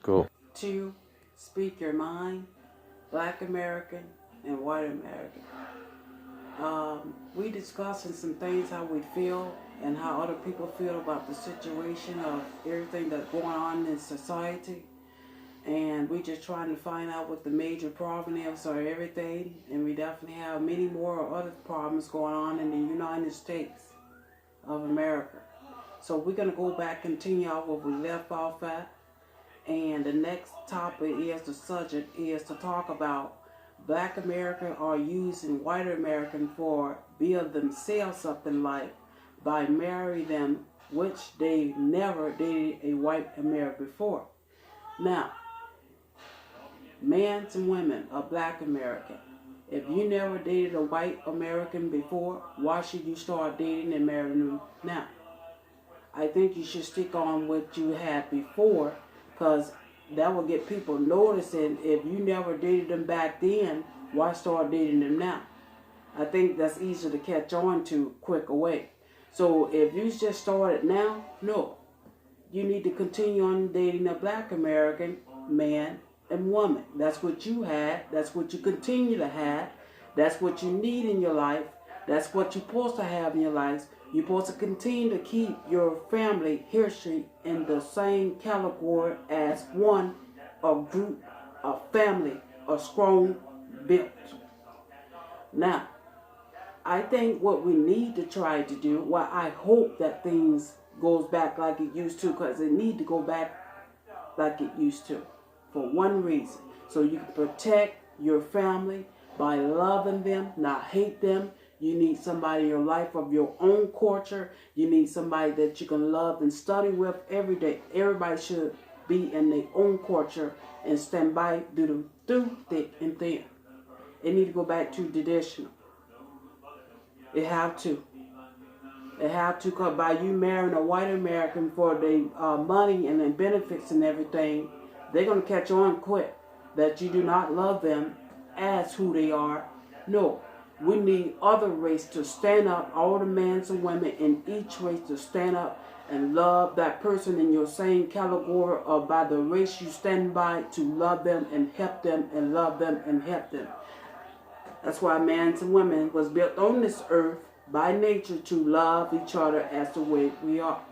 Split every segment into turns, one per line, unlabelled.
Cool.
to speak your mind, Black American and White American. We discussing some things, how we feel and how other people feel about the situation of everything that's going on in society. And we just trying to find out what the major problems are, everything. And we definitely have many more other problems going on in the United States of America. So we're going to go back, continue off where we left off at. And the next topic is, the subject is to talk about Black American are using White American for build themselves up in life by marry them, which they never dated a White American before. Now, men and women are Black American. If you never dated a White American before, why should you start dating and marrying them now? I think you should stick on what you had before, because that will get people noticing. If you never dated them back then, why start dating them now? I think that's easier to catch on to quick away. So if you just started now, no. You need to continue on dating a Black American man and woman. That's what you had. That's what you continue to have. That's what you need in your life. That's what you're supposed to have in your life. You're supposed to continue to keep your family history in the same category as one, a group, a family, a strong built. Now, I think what we need to try to do, well, I hope that things goes back like it used to, because it need to go back like it used to, for one reason. So you can protect your family by loving them, not hate them. You need somebody in your life of your own culture. You need somebody that you can love and study with every day. Everybody should be in their own culture and stand by through thick and thin. It need to go back to traditional. It have to. It have to, because by you marrying a White American for the money and the benefits and everything, they're going to catch on quick that you do not love them as who they are. No. We need other race to stand up, all the men and women in each race to stand up and love that person in your same category, or by the race you stand by, to love them and help them and love them and help them. That's why men and women was built on this earth by nature to love each other as the way we are.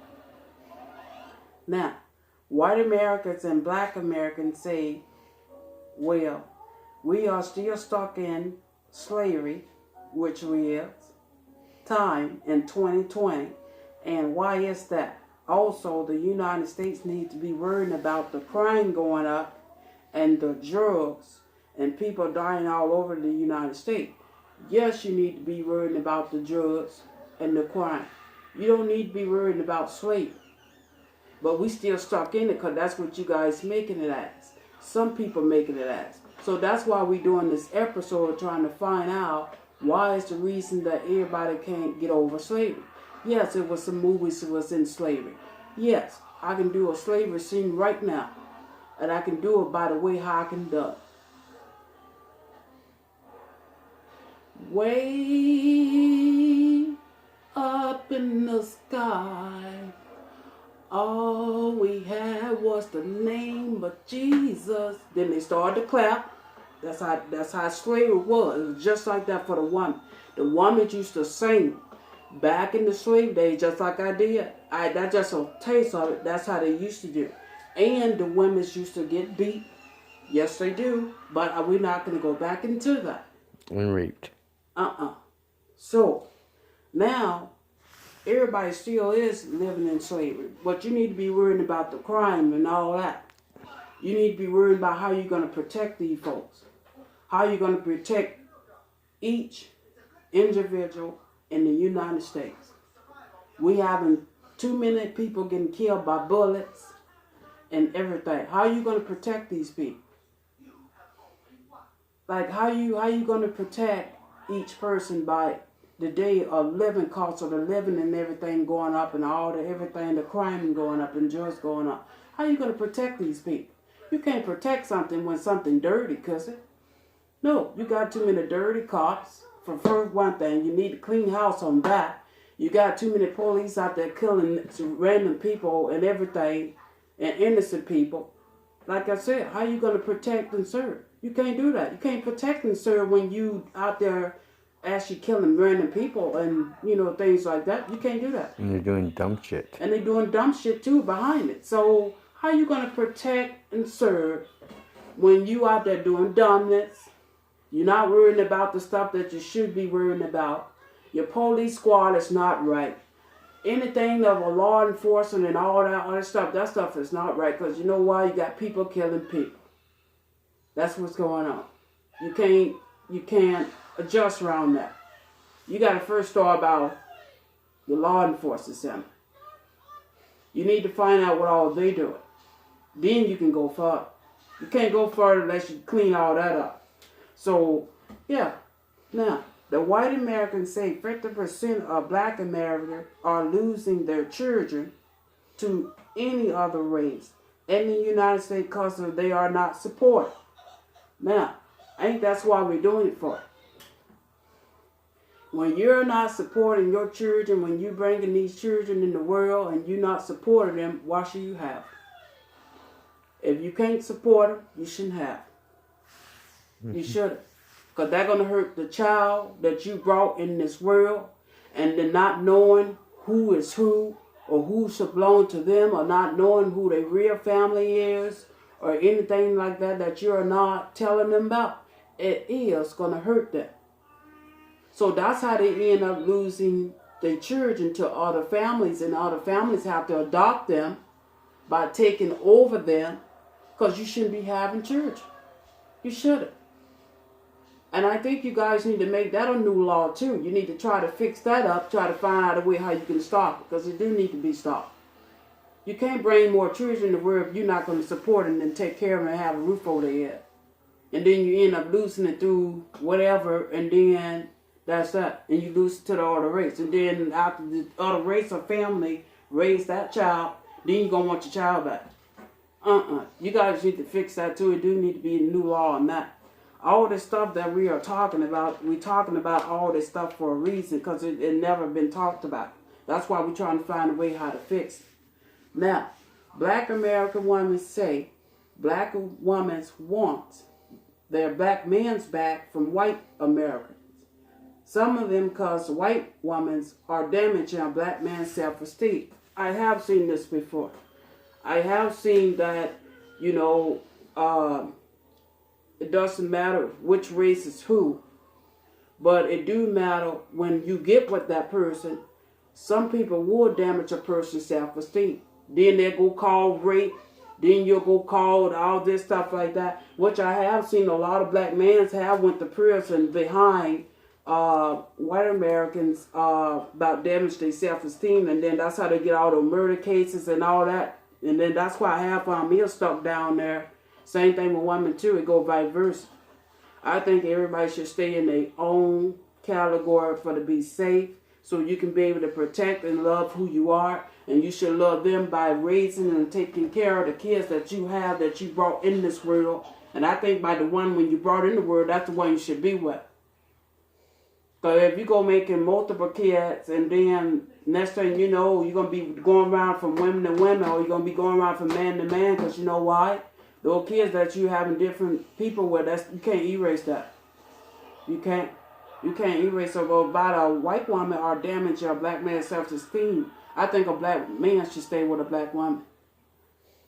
Now, White Americans and Black Americans say, well, we are still stuck in slavery, which we is, time in 2020. And why is that? Also, the United States needs to be worrying about the crime going up and the drugs and people dying all over the United States. Yes, you need to be worrying about the drugs and the crime. You don't need to be worrying about slavery. But we still stuck in it, because that's what you guys making it as. Some people making it as. So that's why we're doing this episode, trying to find out why is the reason that everybody can't get over slavery. Yes, it was some movies that was in slavery. Yes, I can do a slavery scene right now. And I can do it by the way how I can do it. Way up in the sky, all we had was the name of Jesus. Then they started to clap. That's how slavery was. It was just like that for the woman. The woman used to sing back in the slave days, just like I did. That's just a taste of it. That's how they used to do. And the women used to get beat. Yes, they do. But we're not going to go back into that.
And raped.
So, now, everybody still is living in slavery. But you need to be worried about the crime and all that. You need to be worried about how you're going to protect these folks. How you're going to protect each individual in the United States. We having too many people getting killed by bullets and everything. How are you going to protect these people? Like, how you going to protect each person by the day of living costs of the living and everything going up, and all the everything, the crime going up and drugs going up? How are you going to protect these people? You can't protect something when something dirty, cuz it. No, you got too many dirty cops. For first one thing, you need a clean house on that. You got too many police out there killing random people and everything, and innocent people. Like I said, how you going to protect and serve? You can't do that. You can't protect and serve when you out there actually killing random people and, things like that. You can't do that.
And they're doing dumb shit.
And they're doing dumb shit too behind it. So how you going to protect and serve when you out there doing dumbness? You're not worrying about the stuff that you should be worrying about. Your police squad is not right. Anything of a law enforcement and all that other stuff, that stuff is not right. Because you know why? You got people killing people. That's what's going on. You can't adjust around that. You got to first start about the law enforcement center. You need to find out what all they doing. Then you can go further. You can't go further unless you clean all that up. So, yeah. Now, the white Americans say 50% of black Americans are losing their children to any other race in the United States because they are not supported. Now, I think that's why we're doing it for. When you're not supporting your children, when you're bringing these children in the world and you're not supporting them, why should you have? If you can't support them, you shouldn't have. You shouldn't. Because that's going to hurt the child that you brought in this world, and then not knowing who is who or who should belong to them, or not knowing who their real family is or anything like that you're not telling them about. It is going to hurt them. So that's how they end up losing their children to other families, and other families have to adopt them by taking over them, because you shouldn't be having children. You shouldn't. And I think you guys need to make that a new law too. You need to try to fix that up, try to find out a way how you can stop it, because it do need to be stopped. You can't bring more children in the world if you're not going to support them and take care of them and have a roof over their head. And then you end up losing it through whatever, and then that's that. And you lose it to the other race. And then after the other race or family raise that child, then you're going to want your child back. You guys need to fix that too. It do need to be a new law on that. All this stuff that we are talking about, we're talking about all this stuff for a reason, because it never been talked about. That's why we're trying to find a way how to fix it. Now, black American women say black women want their black men's back from white Americans. Some of them because white women are damaging a black man's self-esteem. I have seen this before. I have seen that, it doesn't matter which race is who, but it do matter when you get with that person. Some people will damage a person's self-esteem. Then they'll go call rape. Then you'll go call all this stuff like that, which I have seen a lot of black men have went to prison behind white Americans about damage their self-esteem, and then that's how they get all the murder cases and all that. And then that's why half of them is stuck down there. Same thing with women too. It go vice versa. I think everybody should stay in their own category for to be safe, so you can be able to protect and love who you are. And you should love them by raising and taking care of the kids that you have, that you brought in this world. And I think by the one when you brought in the world, that's the one you should be with. Because if you go making multiple kids, and then next thing you know, you're going to be going around from women to women, or you're going to be going around from man to man, because you know why? Those kids that you having different people with, you can't erase that. You can't erase it. But by a white woman or damage a black man's self-esteem, I think a black man should stay with a black woman.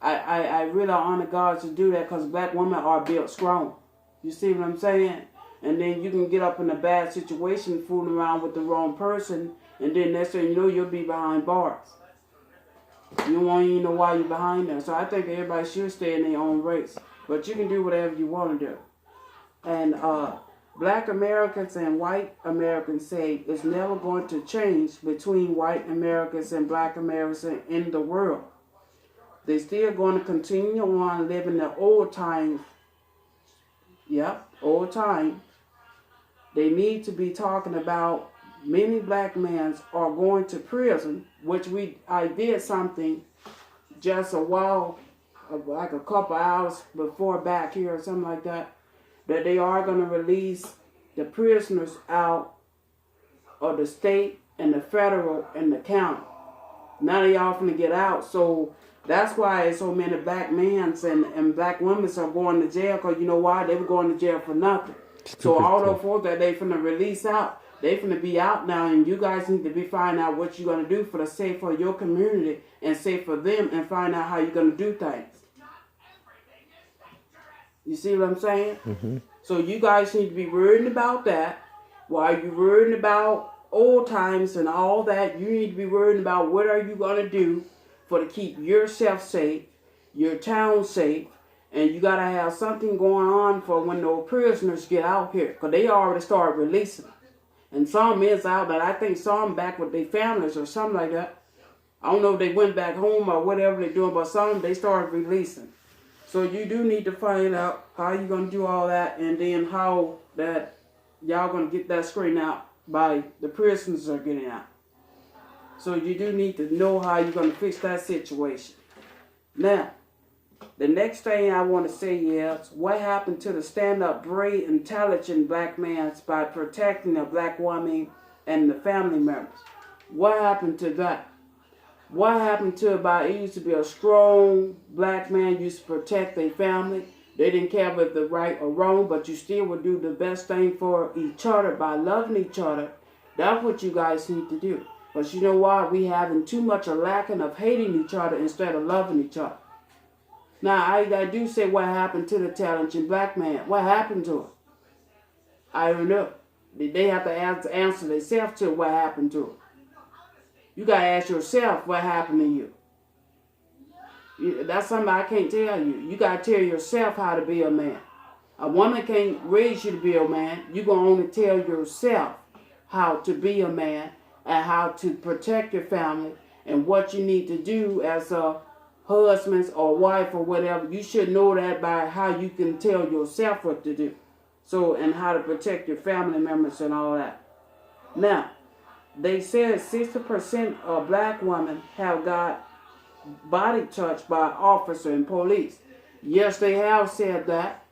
I really honor God to do that, because black women are built strong. You see what I'm saying? And then you can get up in a bad situation fooling around with the wrong person, and then next thing you know, you'll be behind bars. You won't even know why you're behind them. So I think everybody should stay in their own race. But you can do whatever you want to do. And black Americans and white Americans say it's never going to change between white Americans and black Americans in the world. They're still going to continue on living the old time. Yep, old time. They need to be talking about many black men are going to prison, which I did something just a while, like a couple hours before back here or something like that they are going to release the prisoners out of the state and the federal and the county. Now they all going to get out. So That's why so many black men and black women are going to jail, because you know why? They were going to jail for nothing. So all those folks that they finna release out, they finna be out now, and you guys need to be finding out what you're going to do for the sake for your community and sake for them, and find out how you're going to do things. You see what I'm saying?
Mm-hmm.
So you guys need to be worrying about that. While you're worrying about old times and all that, you need to be worrying about what are you going to do to keep yourself safe, your town safe, and you got to have something going on for when those prisoners get out here, because they already started releasing. And some is out, but I think some back with their families or something like that. I don't know if they went back home or whatever they're doing, but some they started releasing. So you do need to find out how you're going to do all that, and then how that y'all going to get that straightened out by the prisoners are getting out. So you do need to know how you're going to fix that situation. Now, the next thing I want to say is, what happened to the stand-up, brave, intelligent black man by protecting the black woman and the family members? What happened to that? What happened to about it used to be a strong black man used to protect their family. They didn't care if it was right or wrong, but you still would do the best thing for each other by loving each other. That's what you guys need to do. But you know why? We having too much a lacking of hating each other instead of loving each other. Now, I do say what happened to the talented black man. What happened to him? I don't know. They have to answer themselves to what happened to him. You got to ask yourself what happened to you. That's something I can't tell you. You got to tell yourself how to be a man. A woman can't raise you to be a man. You're going to only tell yourself how to be a man and how to protect your family and what you need to do as a husband or wife or whatever. You should know that by how you can tell yourself what to do. So, and how to protect your family members and all that. Now, they said 60% of black women have got body touched by officer and police. Yes, they have said that.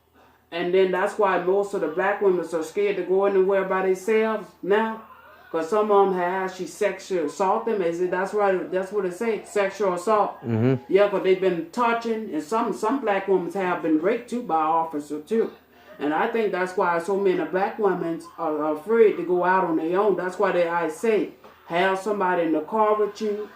And then that's why most of the black women are scared to go anywhere by themselves now. Because some of them have actually sexual assault them. That's right. That's what they say, sexual assault.
Mm-hmm.
Yeah, because they've been touching. And some black women have been raped too by officers too. And I think that's why so many black women are afraid to go out on their own. That's why I say, have somebody in the car with you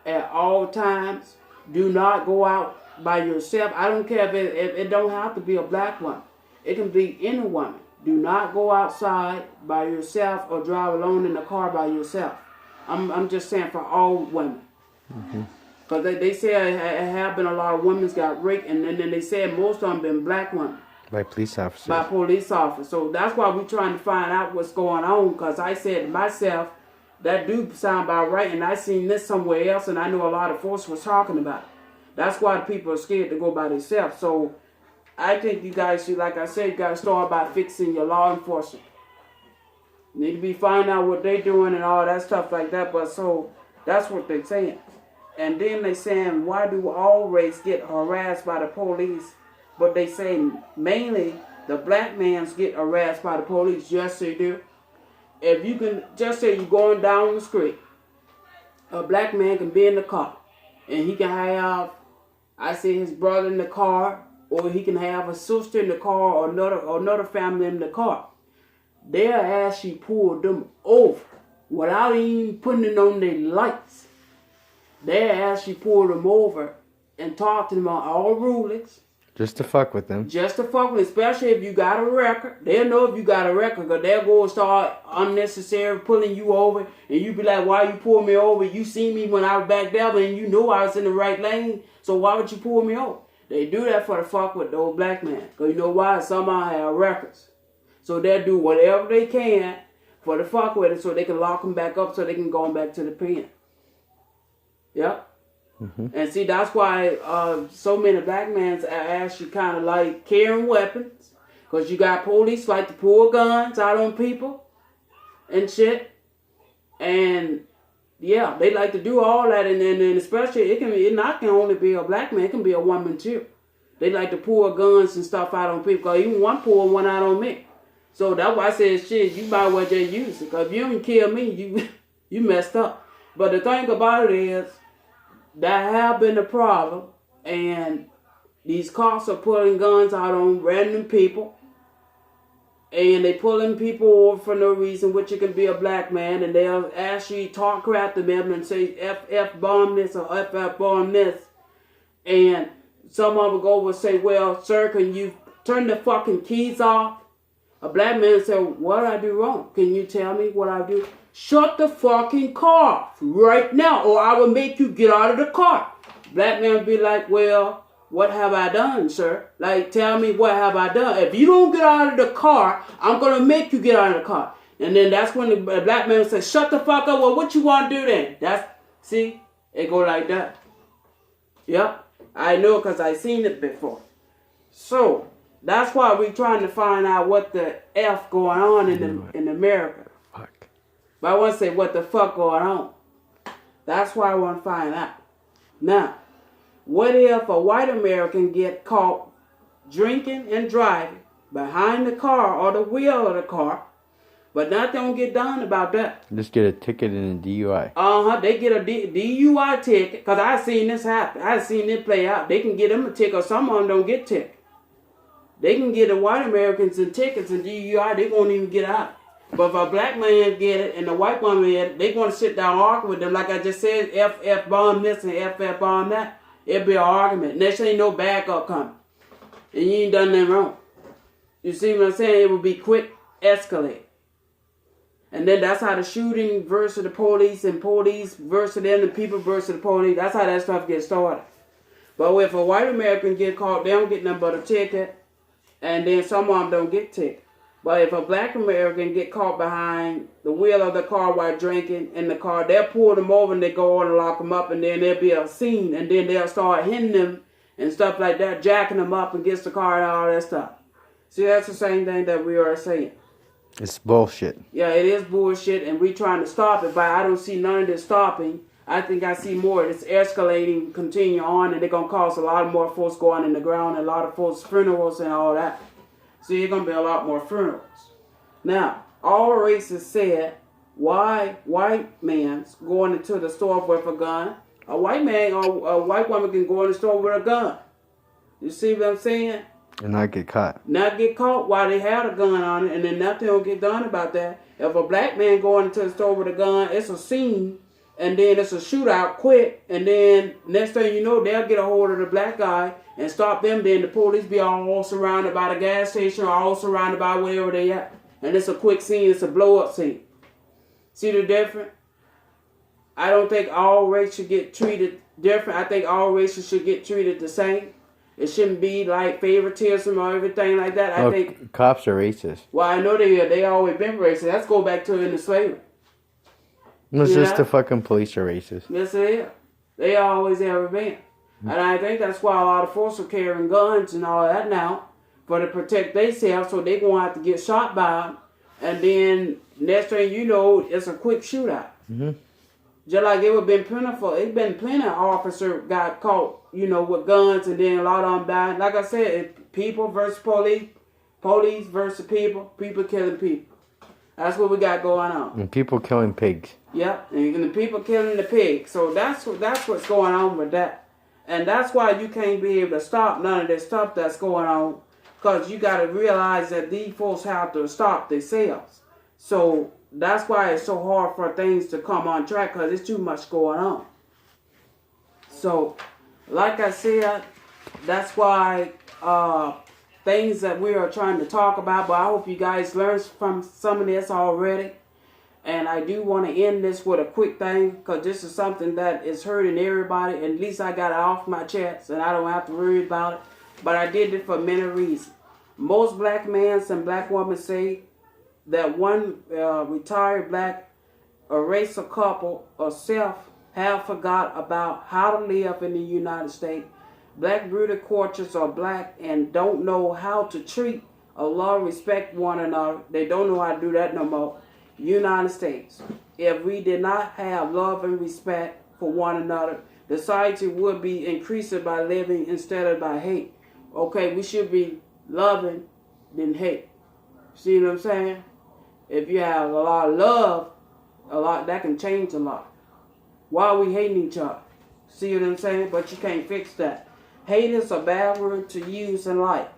at all times. Do not go out by yourself. I don't care if it don't have to be a black woman. It can be any woman. Do not go outside by yourself or drive alone in the car by yourself. I'm just saying for all women. Because they say it have been a lot of women got raped, and then they said most of them been black women.
By police officers.
By police officers. So that's why we're trying to find out what's going on. Because I said to myself, that do sound about right. And I seen this somewhere else. And I know a lot of folks was talking about it. That's why people are scared to go by themselves. So I think you guys should, like I said, you got to start by fixing your law enforcement. You need to be finding out what they're doing and all that stuff like that. But so that's what they're saying. And then they saying, why do all race get harassed by the police? But they say mainly the black mans get harassed by the police. Yes, they do. If you can, just say you're going down the street, a black man can be in the car, and he can have, I say, his brother in the car, or he can have a sister in the car, or another family in the car. They'll actually pull them over without even putting it on their lights. They'll actually pull them over and talk to them on all rulings.
Just to fuck with them.
Just to fuck with, especially if you got a record. They'll know if you got a record, because they'll go and start unnecessary pulling you over, and you be like, why you pull me over? You see me when I was back there, and you know I was in the right lane, so why would you pull me over? They do that for the fuck with the old black man, because you know why? Some of them have records. So they'll do whatever they can for the fuck with it, so they can lock them back up, so they can go back to the pen. Yep. Mm-hmm. And see, that's why so many black men are actually kind of like carrying weapons. Because you got police like to pull guns out on people and shit. And yeah, they like to do all that. And especially, it not can only be a black man, it can be a woman too. They like to pull guns and stuff out on people. Because even one pulled one out on me. So that's why I said, shit, you might as well just use it. Because if you don't kill me, you messed up. But the thing about it is, that have been a problem, and these cops are pulling guns out on random people, and they pulling people over for no reason, which it can be a black man, and they'll actually talk crap to them and say F bomb this or F bomb this, and some of them go over and say, well, sir, can you turn the fucking keys off? A black man said, what did I do wrong? Can you tell me what I do? Shut the fucking car off right now, or I will make you get out of the car. Black man would be like, well, what have I done, sir? Like, tell me what have I done. If you don't get out of the car, I'm going to make you get out of the car. And then that's when the black man says, shut the fuck up. Well, what you want to do then? See, it go like that. Yep, I know because I seen it before. So, that's why we're trying to find out what the F going on in America.
Fuck.
But I want to say what the fuck going on. That's why I want to find out. Now, what if a white American get caught drinking and driving behind the car or the wheel of the car, but nothing don't get done about that?
Just get a ticket and a DUI.
They get a DUI ticket, because I seen this happen. I seen it play out. They can get them a ticket, or some of them don't get tickets. They can get the white Americans and tickets and DUI, they won't even get out. But if a black man get it and the white woman get it, they going to sit down and argue with them. Like I just said, F bomb this and F bomb that. It'll be an argument. Next ain't no backup coming. And you ain't done nothing wrong. You see what I'm saying? It will be quick escalate. And then that's how the shooting versus the police and police versus them, the people versus the police, that's how that stuff gets started. But if a white American get caught, they don't get nothing but a ticket. And then some of them don't get tickets. But if a black American get caught behind the wheel of the car while drinking in the car, they'll pull them over and they go on and lock them up, and then there'll be a scene, and then they'll start hitting them and stuff like that, jacking them up against the car and all that stuff. See, that's the same thing that we are saying.
It's bullshit.
Yeah, it is bullshit, and we're trying to stop it, but I don't see none of this stopping. I think I see more of this escalating, continue on, and they're going to cause a lot more folks going in the ground, and a lot of folks' funerals and all that. So you're going to be a lot more funerals. Now, all races said, why white man's going into the store with a gun? A white man or a white woman can go in the store with a gun. You see what I'm saying?
And not get caught.
Not get caught while they had a gun on it, and then nothing will get done about that. If a black man going into the store with a gun, it's a scene, and then it's a shootout quick, and then next thing you know, they'll get a hold of the black guy and stop them. Then the police be all surrounded by the gas station or all surrounded by wherever they at. And it's a quick scene, it's a blow-up scene. See the difference? I don't think all races should get treated different. I think all races should get treated the same. It shouldn't be like favoritism or everything like that. I think
cops are racist.
Well, I know they always been racist. Let's go back to in the slavery.
It's just the fucking police are racist.
Yes, they are. They always have been. Mm-hmm. And I think that's why a lot of folks are carrying guns and all that now, for to protect themselves, so they won't have to get shot by them. And then next thing you know, it's a quick shootout. Mm-hmm. Just like it would been plentiful. It's been plenty of officers got caught, with guns, and then a lot of them died. Like I said, it's people versus police, police versus people killing people. That's what we got going on.
And people killing pigs.
Yep, and the people killing the pigs. So that's what's going on with that. And that's why you can't be able to stop none of this stuff that's going on, because you got to realize that these folks have to stop themselves. So that's why it's so hard for things to come on track, because there's too much going on. So, like I said, that's why things that we are trying to talk about, but I hope you guys learned from some of this already. And I do want to end this with a quick thing, because this is something that is hurting everybody. And at least I got it off my chest, and I don't have to worry about it. But I did it for many reasons. Most black men and black women say that one retired black or racial couple or self have forgot about how to live in the United States. Black beauty cultures are black and don't know how to treat or love, respect one another. They don't know how to do that no more. United States. If we did not have love and respect for one another, the society would be increasing by living instead of by hate. Okay, we should be loving than hate. See what I'm saying? If you have a lot of love, that can change a lot. Why are we hating each other? See what I'm saying? But you can't fix that. Hate is a bad word to use in life.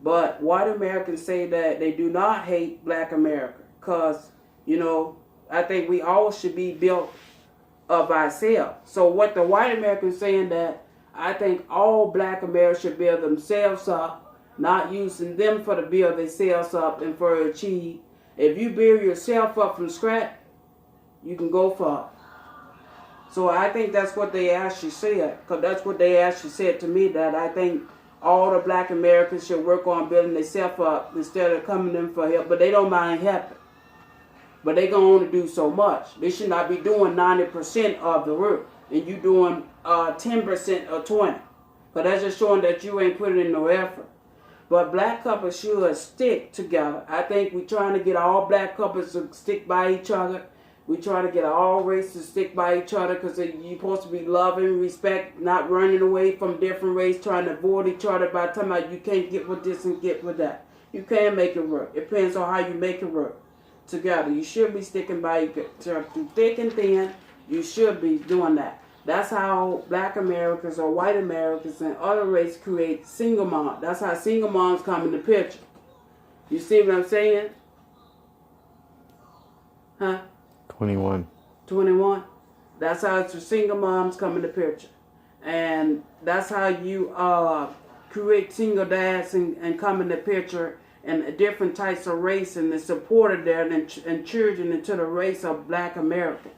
But white Americans say that they do not hate black America. Because, you know, I think we all should be built of ourselves. So what the white Americans saying that I think all black Americans should build themselves up, not using them for to build themselves up and for to achieve. If you build yourself up from scratch, you can go far. So I think that's what they actually said, because that's what they actually said to me, that I think all the black Americans should work on building themselves up instead of coming in for help. But they don't mind helping. But they can only do so much. They should not be doing 90% of the work, and you doing 10% or 20%. But that's just showing that you ain't putting in no effort. But black couples should stick together. I think we're trying to get all black couples to stick by each other. We try to get all races to stick by each other, because you're supposed to be loving, respect, not running away from different races, trying to avoid each other by talking about you can't get with this and get with that. You can make it work. It depends on how you make it work together. You should be sticking by each other through thick and thin. You should be doing that. That's how black Americans or white Americans and other races create single moms. That's how single moms come in the picture. You see what I'm saying? Huh?
21.
21. That's how the single moms come in the picture. And that's how you create single dads and come in the picture, and different types of race, and the supported there and children into the race of black American.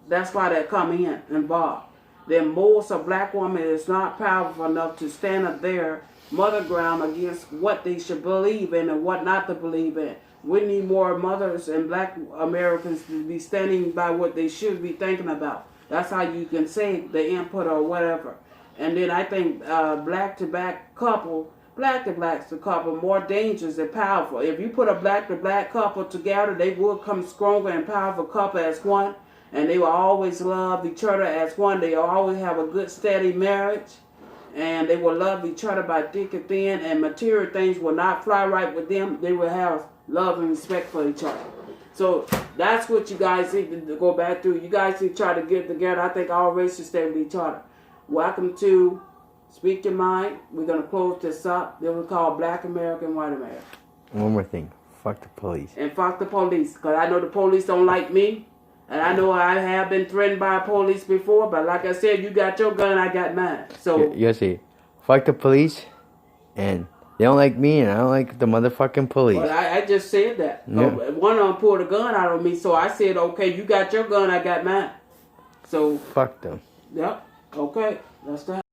That's why they come in involved. Then most of black women is not powerful enough to stand up there, mother ground against what they should believe in and what not to believe in. We need more mothers and black Americans to be standing by what they should be thinking about. That's how you can say the input or whatever. And then I think black to black couple more dangerous and powerful. If you put a black to black couple together, they will come stronger and powerful couple as one. And they will always love each other as one. They will always have a good steady marriage. And they will love each other by thick and thin. And material things will not fly right with them. They will have love and respect for each other. So that's what you guys need to go back through. You guys need to try to get together. I think all races stay with each other. Welcome to Speak Your Mind. We're going to close this up. Then we call Black America and White America.
One more thing. Fuck the police.
And fuck the police. Because I know the police don't like me. And I know I have been threatened by police before. But like I said, you got your gun, I got mine. So
You see, fuck the police, and they don't like me, and I don't like the motherfucking police.
But I just said that.
Yeah.
One of them pulled a gun out on me, so I said, okay, you got your gun, I got mine. So
Fuck them.
yep, okay, that's that.